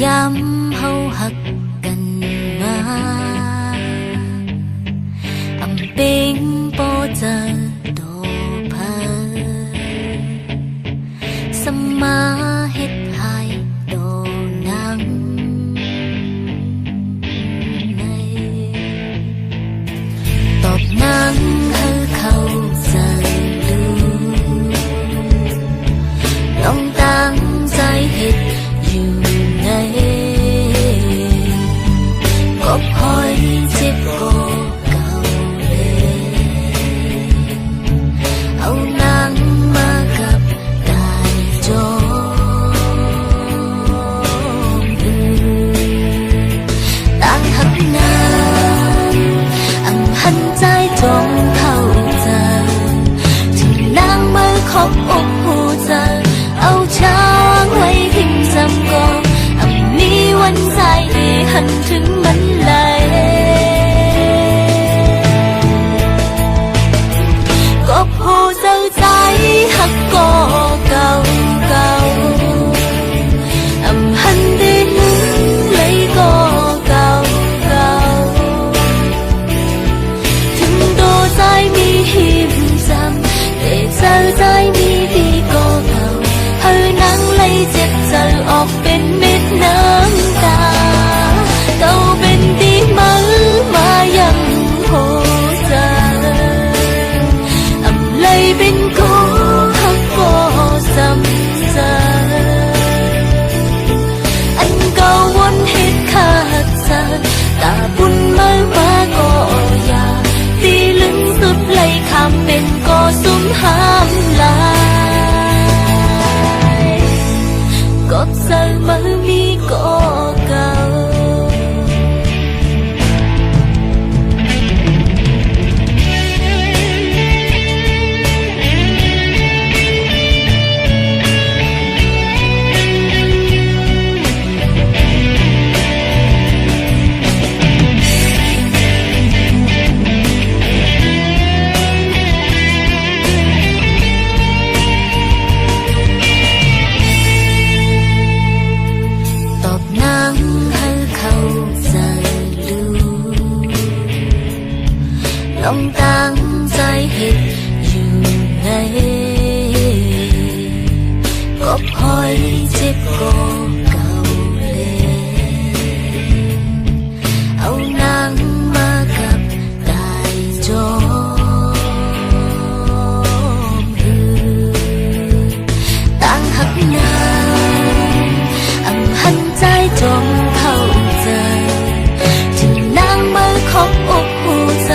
ย้ำเฮาหักกันมาอำเป็งปอเจอโดเพอสมาเฮ็ดให้โดนังในตอบนังเข้าใจดูลองตั้งใจเฮ็ดอยู่ในก็พอ ต้องตั้งใจเฮ็ดอยู่ในก็พอยเจ็บก็เก่าเลยเอานางมากับตายจอมต่างหักนางอำหันใจจมเข้าใจถึงนางมาคบอกหูใจ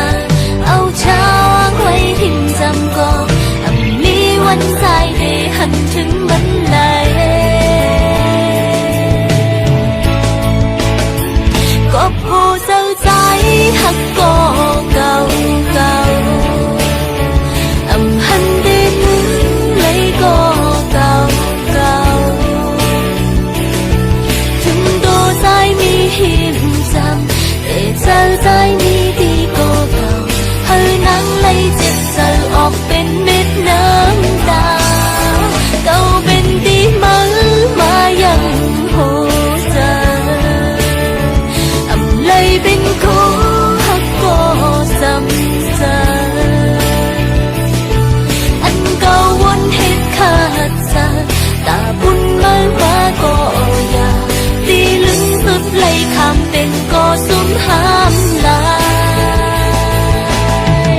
เอาช้างไว้ทิ้งจำก็มีวันใจได้หันถึงมันไหลก็ผู้เจ้าใจหักก็เก่าเก่าหันได้มึงเลยก็เก่าเก่าถึงตัวใจมีหินจำแต่เจ้าใจมีดีก็เก่าเฮ้ยนั่งเลยเจ็บใจออกเป็นเม็ดน้ำตาเก่าเป็นดีมันมายังหัวใจเลยเป็นคู่หักก็จำใจอันเก่าวนเหตุขาดใจตาบุญมาก็อยาตีลึงสุดเลยคำเป็นก็สุมห้ามลา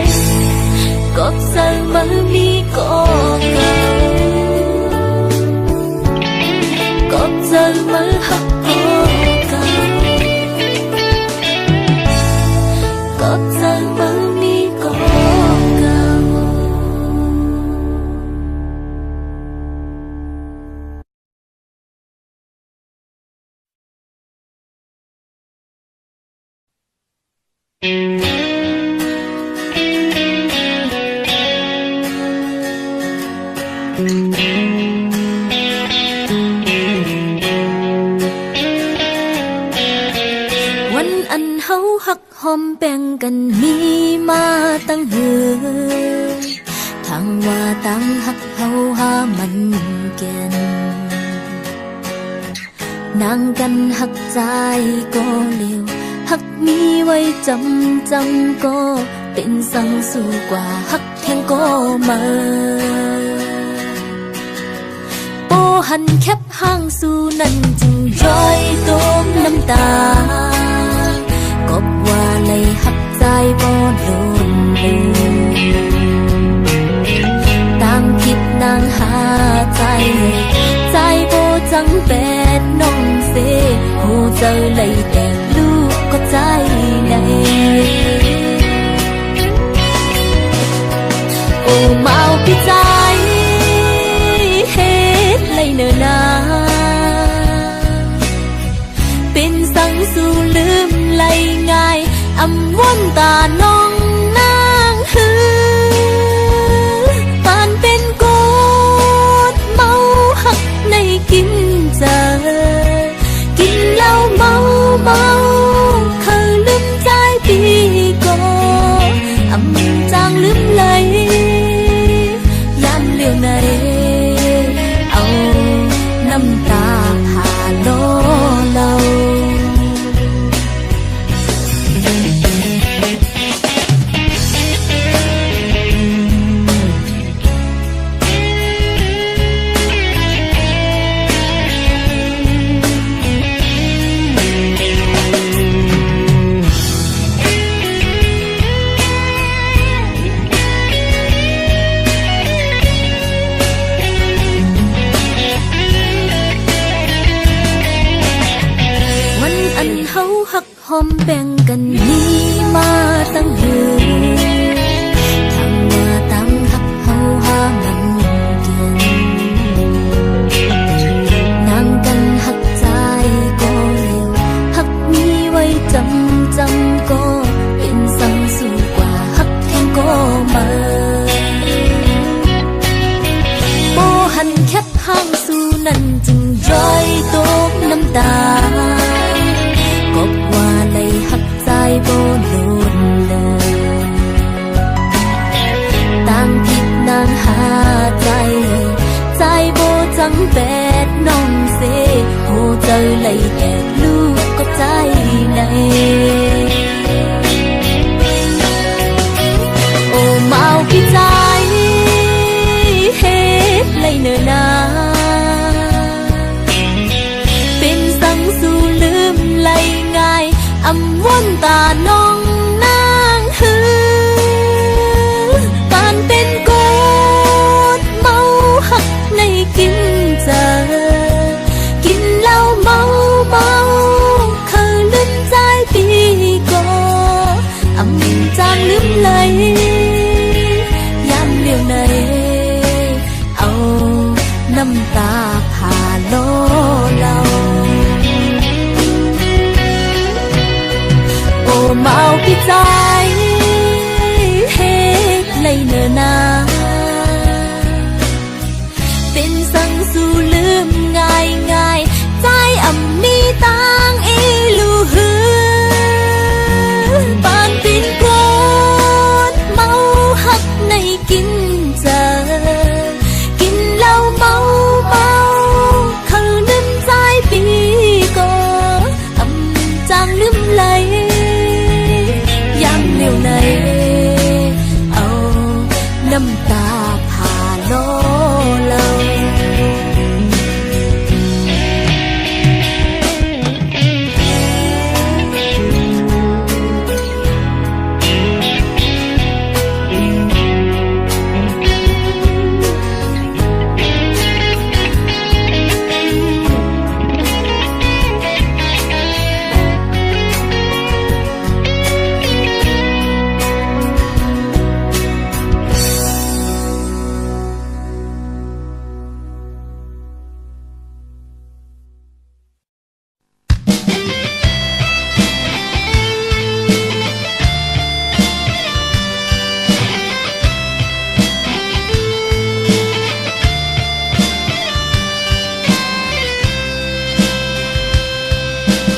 ยก็ใจมันมีก็เก่าก็ใจมันหักก็เก่าก็ใจมันมีก็เก่าวันอันเฮาหักหอมแบ่งกันมีมาตั้งเหือทางว่าตั้งหักเฮาหามันแก่นนางกันหักใจก็เร็วหักมีไว้จำก็เป็นสังสู้กว่าหักแทงก็มาโอ้หันแคบห้างสู้นั่นจึงย้อยต้มน้ำตากบว่าเลยหักใจบ่โดนเลยต่างคิดนางหาใจใจบ่จังเป็นน้องเสหูเจอเลยแต่ลูกก็ใจในโอ้เมาพี่ใจเฮ็ดเลยเนอนาเป็นสังสู่ลืมไหลง่ายอำวนตาน้องนางฮือปานเป็นกูดเมาหักในกินเจอกินเหล้าเมาเขาลืมใจปีก็อำจางลืมไหลยันเลี้ยวในเอาน้ำตาหาโลเรา อมแบ่งกันนี้มาตั้งเหือทางว่าตั้งหักเฮาหามันเกินนั่งกันหักใจก็เร็วหักมีไว้จำก็เป็นสังสู้กว่าหักแทงก็มาโบหันแคบห้างสู้นั่นจึงย้อยตกน้ำตากบว่าเลยหักใจโบโดนเลย วนตาน้องนางฮือปานเป็นโกดเมาหักในกินเจอกินเหล้าเมาเคยลืมใจปีก่ออำจางลืมไหลยามเลี้ยวในเอาน้ำตาผ่าโลเราโอ้เมาพี่ใจเฮ็ดเลยเนอนาเป็นสังสู่ลืมง่ายใจอำมีตังอีลูหือปานปินโกดเมาหักในกินเจอกินเหล้าเมาเขาลืมใจปีก่ออำจางลืมไหลยามเลี้ยวในเอาน้ำตาผ่าโลเรา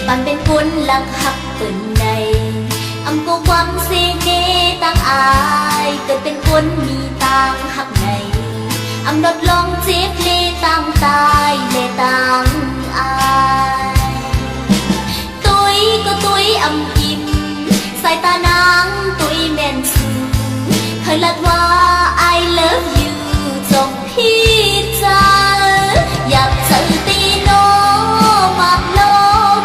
bạn bên cuốn lăng hắc tuần này âm cô quăng xê nê tăng ai cần bên cuốn mi tăng hắc này âm đột long chiếc lê tăng tai lê tăng ai tôi âm im sai ta nắng tôi men sương thời lật hoa I love you trong khi chaอยากเจอตีโนมากโล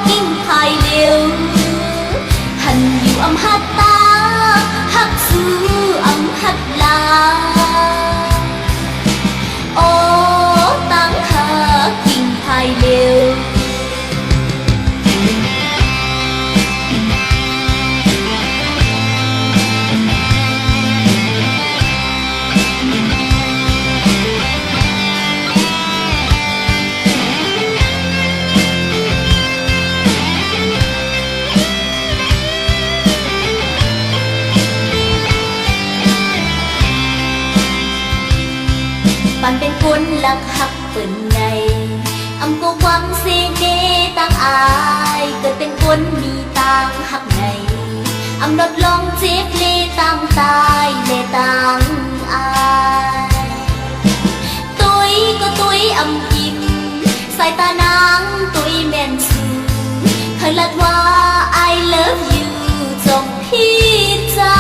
กินไข่เร็วหันอยู่อำหัดตาหักซื้ออำหัดลาโอ้ตั้งหากินไข่เร็วbạn bên cuốn lăng hắc tuần này âm cô quăng xê nê tăng ai cần bên cuốn mi tăng hắc này âm đột long chiếc lê tăng tai lê tăng ai tôi âm im sai ta nắng tôi men sương thời lật hoa I love you trong khi cha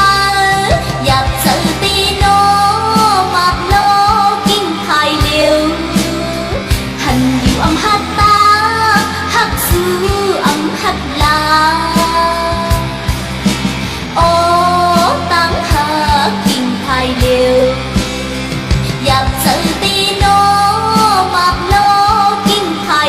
อยากเจอตีโนมากโลหันอยู่อำหัดตาหักซื้ออำหัดลาโอ้ตั้งหากินไข่เร็วอยากเจอตีโนมากโลกินไข่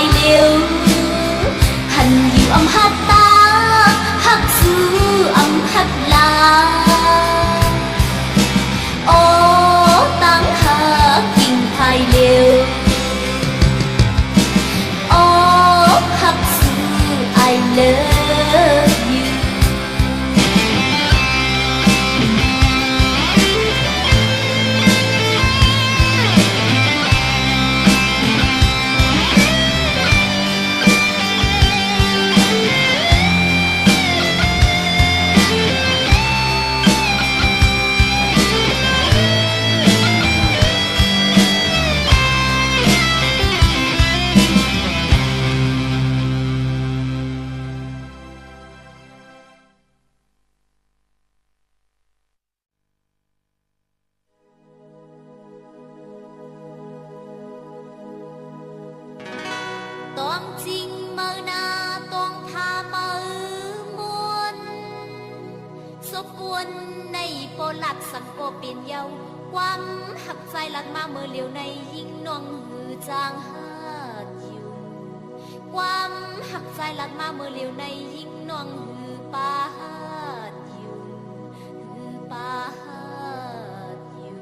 บกวนในโปลัดสังโกเปลี่ยนเยาความหักใจหลักมาเมื่อเหลียวในยิ่งน้องหือจางหาดอยู่ความหักใจหลักมาเมื่อเหลียวในยิ่งน้องหือปาหาดอยู่หือปาหาดอยู่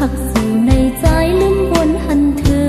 หักสู่ในใจลืมวนหันเธอ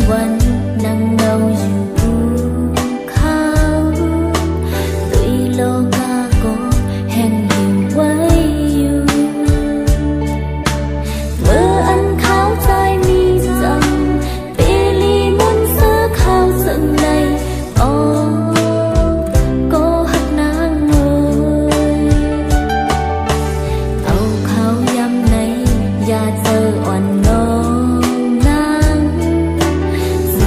วันนั่งเงาอยู่เขาตุยโลกาก็แห่งหิวไว้อยู่เมื่ออันขาวใจมีจังปีลีมุนเสื้อขาวสังในอ๋อก็หักนางเลยเอาข้าวยำในอย่าเจออ่อนน้องนางส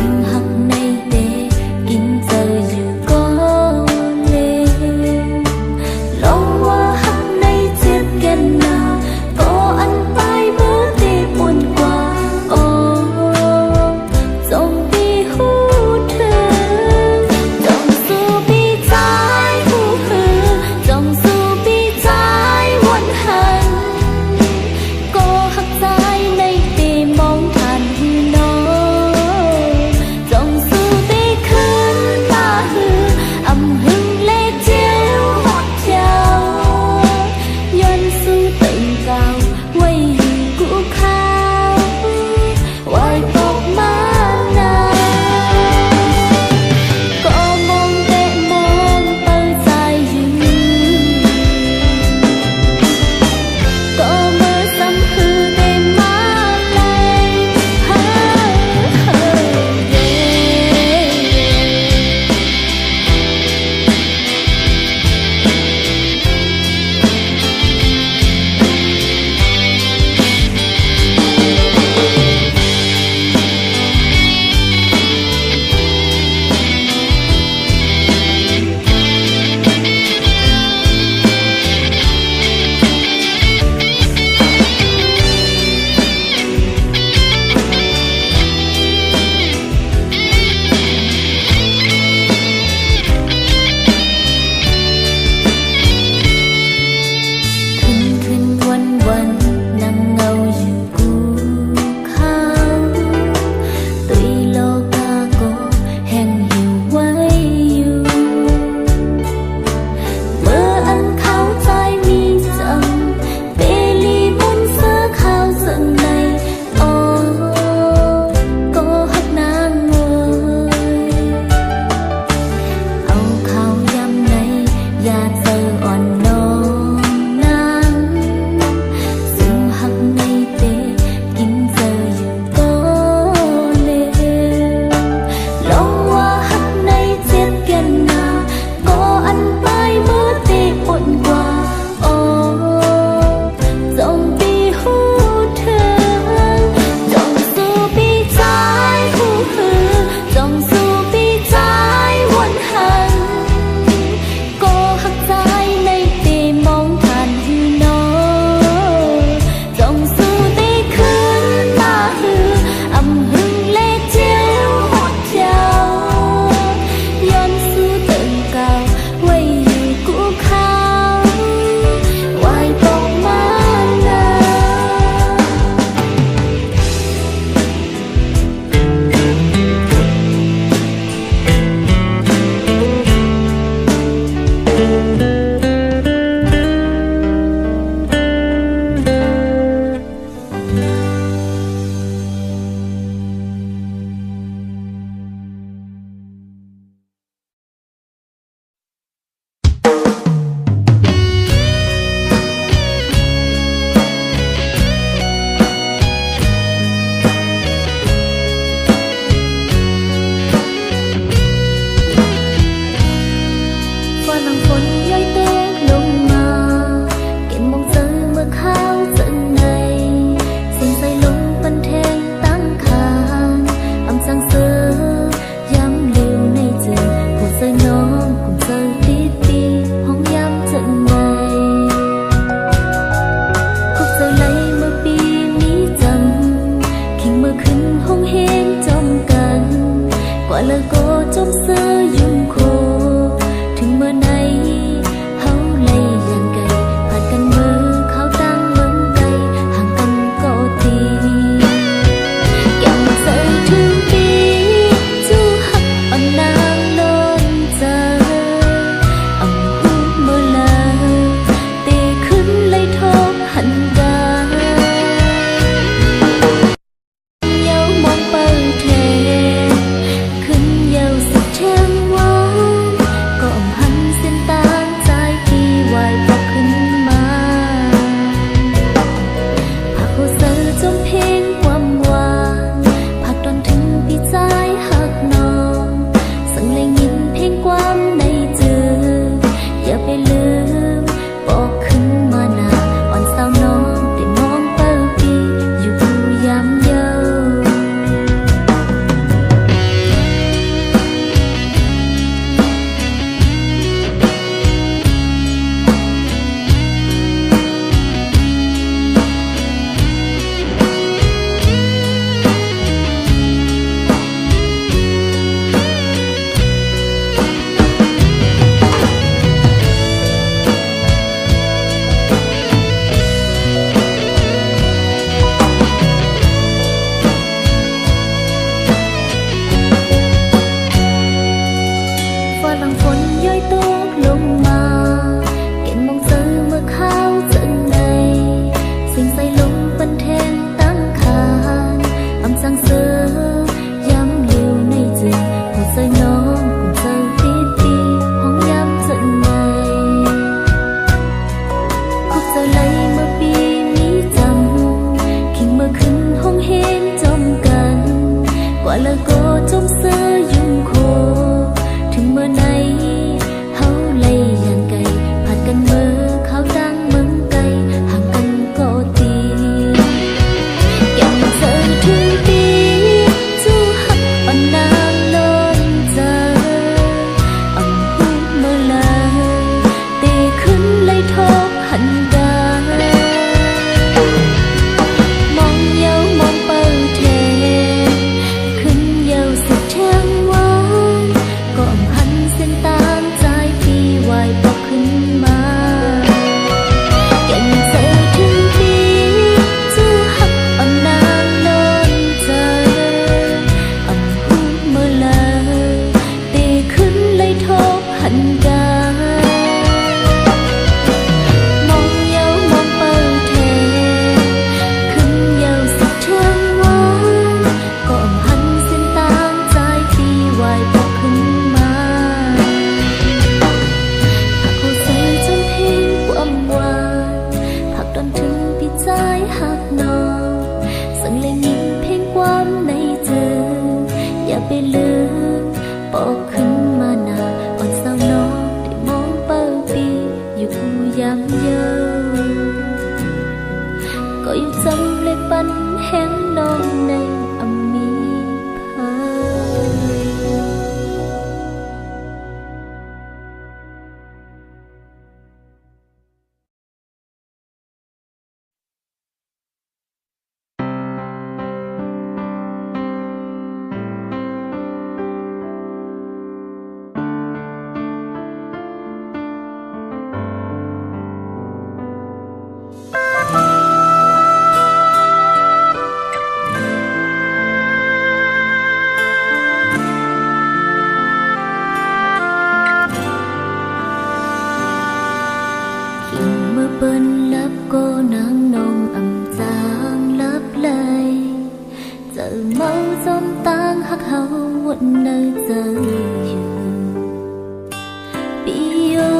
กน้องสั่งเลยยิ้มเพ่งความในเธออย่าไปลืมบอกขึ้นมาหนาอ่อนสาวน้องได้มองเป้าปีอยู่ผู้ยามเยาก็อยู่จำเลยปันแห้งน้องในอมีภายเปิ้นลับก็นางนองอำจางลับเลยเจอเมาจมตางหักเฮาวันเนยเจออยู่ปีโอ้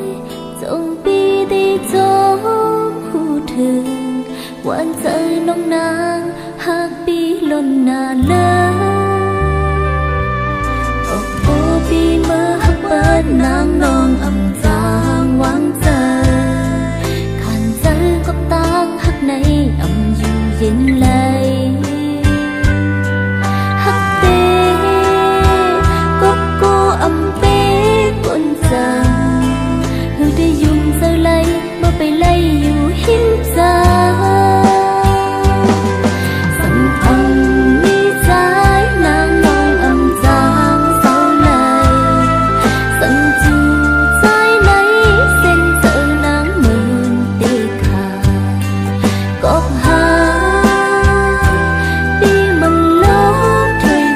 ยจงปีได้จงหูถึงวันเจอน้องนางหักปีล้นนาเลยโอ้โอ้ปีเมื่อหักเปิ้นนางนองอำจางหวังเจอก็ตั้งหักในอำอยู่เย็นเลยหักเต้ก็กูอำเป้กวนจังหรือได้ยุ่งเจอไล่เมื่อไปไล่อยู่หินจาสังอำมีใจนางนองอำจางเศร้าเลยสังจูใจในเส้นเจอนางเหมือนเด็กก็หาปีมันลบถอยใจ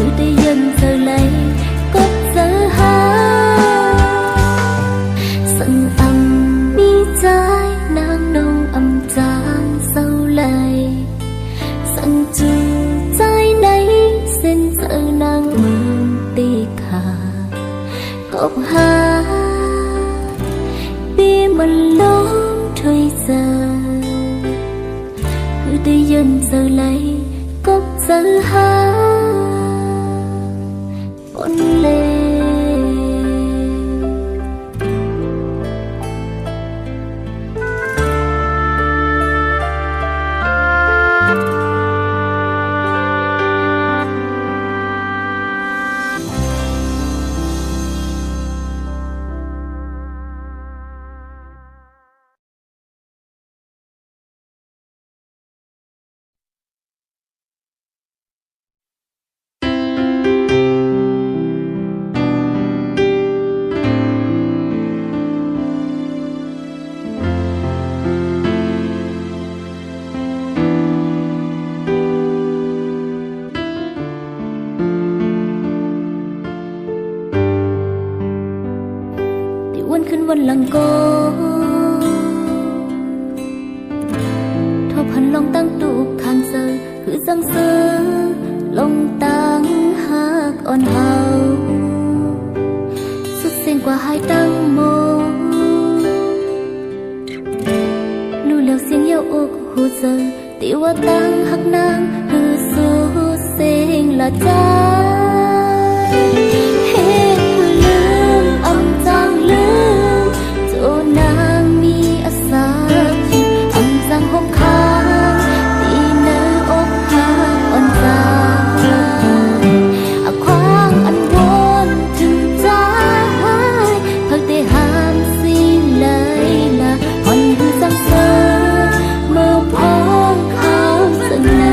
คือได้ยินเจอไหลก็เจอหาคนเลกหาปีมันล้มถอยเจอคือได้ยินเจอไหลก็เจอหาปนเลวันขึ้นวันหลังก็ องตั้งตูกข้างเซอคือสังเสอลงตั้งหักอ่อนเฮาสุดเสียงกว่าให้ตั้งโมรู้แล้วเสียงเย้าอกหูเจอตีว่าตั้งหักนางฮือสู้เสียงละจ้าเฮ็ดผู้ลืมอำจางลืมโจนางมีอาสาอำจางหมคาตีเนื้ออกหักอ่อนใจอาความอันวนถึงใจพักได้ห้ามสิเลยละหอนหือจังเสอเมื่อพ้องเขาสังใน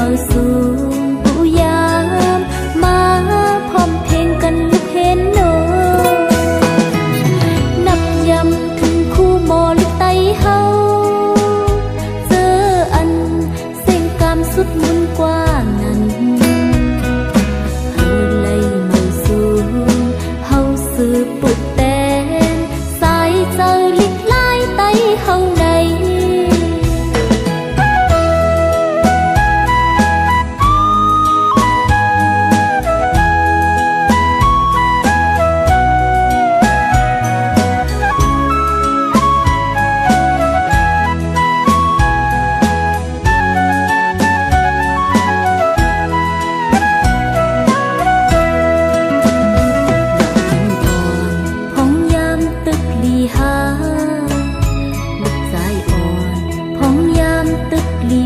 มาสูงผู้ยามมาพร้อมเพลงกันลูกเห็นโนนับยำถึงคู่หมอลูกไตเฮาเจออันเส้นกามสุดมุนกว่านั้นเฮาเลยมาสูงเฮาสืบปุดแต่สายเจอลิกลายไตเฮาในลี